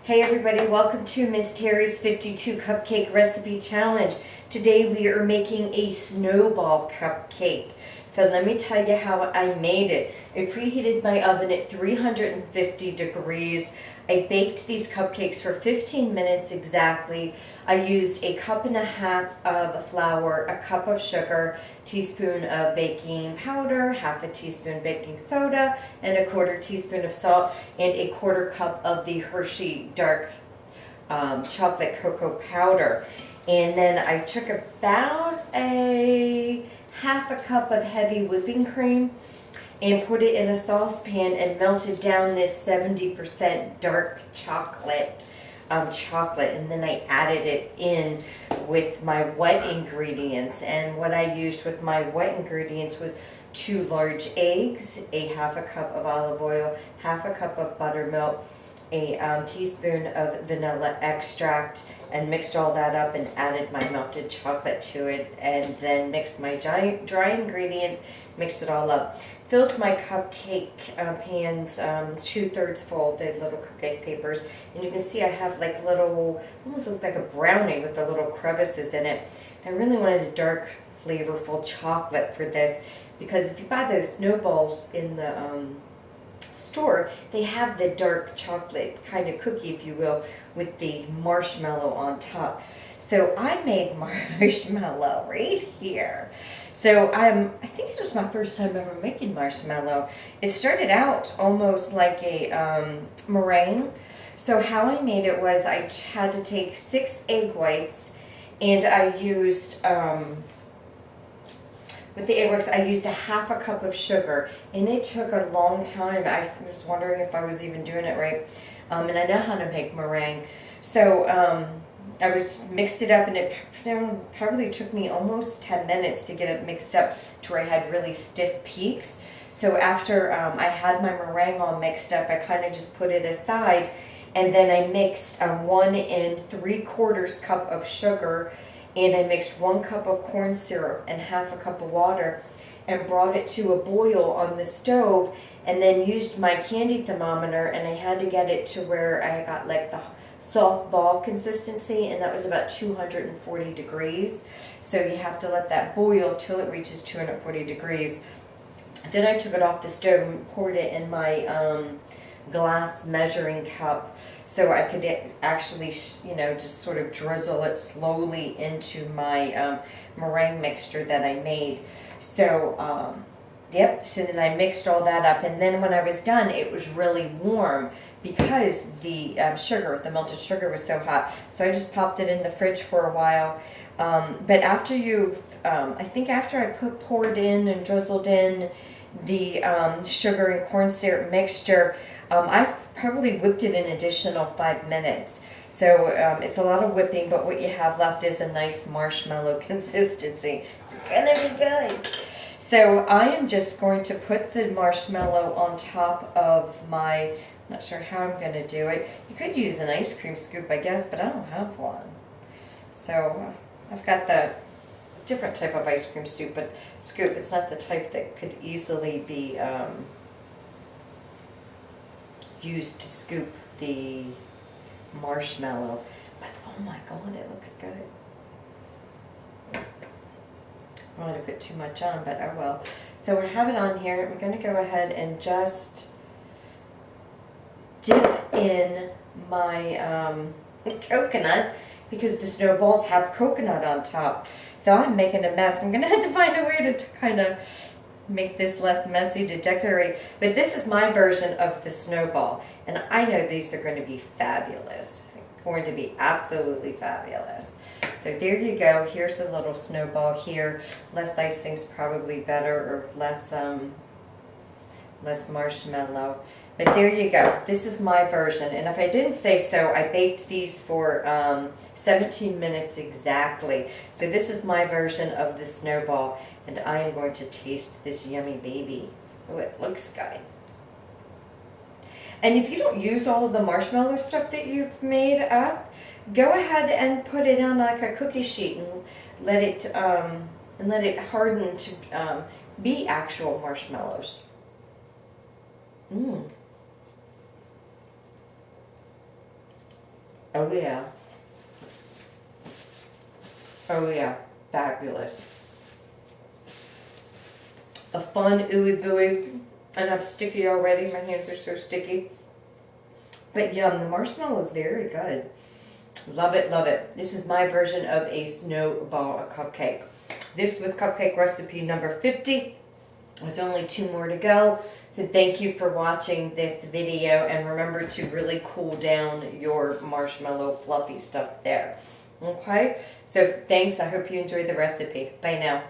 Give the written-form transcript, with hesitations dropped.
Hey everybody, welcome to Miss Terry's 52 Cupcake Recipe Challenge. Today we are making a snowball cupcake. So let me tell you how I made it. I preheated my oven at 350 degrees. I baked these cupcakes for 15 minutes exactly. I used a cup and a half of flour, a cup of sugar, teaspoon of baking powder, half a teaspoon baking soda, and a quarter teaspoon of salt, and a quarter cup of the Hershey dark chocolate cocoa powder. And then I took about a half a cup of heavy whipping cream and put it in a saucepan and melted down this 70% dark chocolate, and then I added it in with my wet ingredients. And what I used with my wet ingredients was 2 large eggs, a half a cup of olive oil, half a cup of buttermilk, a teaspoon of vanilla extract, and mixed all that up and added my melted chocolate to it, and then mixed my dry ingredients, mixed it all up. Filled my cupcake pans 2/3 full, the little cupcake papers, and you can see I have like little, almost looks like a brownie with the little crevices in it. I really wanted a dark, flavorful chocolate for this, because if you buy those snowballs in the store, they have the dark chocolate kind of cookie, if you will, with the marshmallow on top. So I made marshmallow right here. So I think this was my first time ever making marshmallow. It started out almost like a meringue. So how I made it was I had to take 6 egg whites, and I used with the egg whites, I used a half a cup of sugar, and it took a long time. I was wondering if I was even doing it right, and I know how to make meringue. So I mixed it up, and it probably took me almost 10 minutes to get it mixed up to where I had really stiff peaks. So after I had my meringue all mixed up, I kind of just put it aside, and then I mixed 1 3/4 cup of sugar, and I mixed 1 cup of corn syrup and half a cup of water, and brought it to a boil on the stove, and then used my candy thermometer, and I had to get it to where I got like the soft ball consistency, and that was about 240 degrees. So you have to let that boil till it reaches 240 degrees. Then I took it off the stove and poured it in my glass measuring cup, so I could actually, just sort of drizzle it slowly into my meringue mixture that I made. So, so then I mixed all that up, and then when I was done, it was really warm because the the melted sugar was so hot. So I just popped it in the fridge for a while. But after I think after I poured in and drizzled in the sugar and corn syrup mixture, I probably whipped it an additional 5 minutes. So it's a lot of whipping, but what you have left is a nice marshmallow consistency. It's gonna be good. So I am just going to put the marshmallow on top of my, I'm not sure how I'm gonna do it. You could use an ice cream scoop, I guess, but I don't have one. So I've got the different type of ice cream scoop, but it's not the type that could easily be used to scoop the marshmallow. But oh my god, it looks good. I don't want to put too much on, but I will. So I have it on here. I'm going to go ahead and just dip in my coconut, because the snowballs have coconut on top. So I'm making a mess. I'm going to have to find a way to kind of make this less messy to decorate. But this is my version of the snowball, and I know these are going to be fabulous. Going to be absolutely fabulous. So there you go. Here's a little snowball here. Less icing's probably better, or less marshmallow. But there you go. This is my version. And if I didn't say so, I baked these for 17 minutes exactly. So this is my version of the snowball, and I am going to taste this yummy baby. Oh, it looks good. And if you don't use all of the marshmallow stuff that you've made up, go ahead and put it on like a cookie sheet and let it harden to be actual marshmallows. Oh yeah. Oh yeah. Fabulous. A fun ooey gooey. And I'm sticky already. My hands are so sticky. But yum, the marshmallow is very good. Love it, love it. This is my version of a snowball cupcake. This was cupcake recipe number 50. There's only 2 more to go. So thank you for watching this video, and remember to really cool down your marshmallow fluffy stuff there. Okay? So thanks. I hope you enjoyed the recipe. Bye now.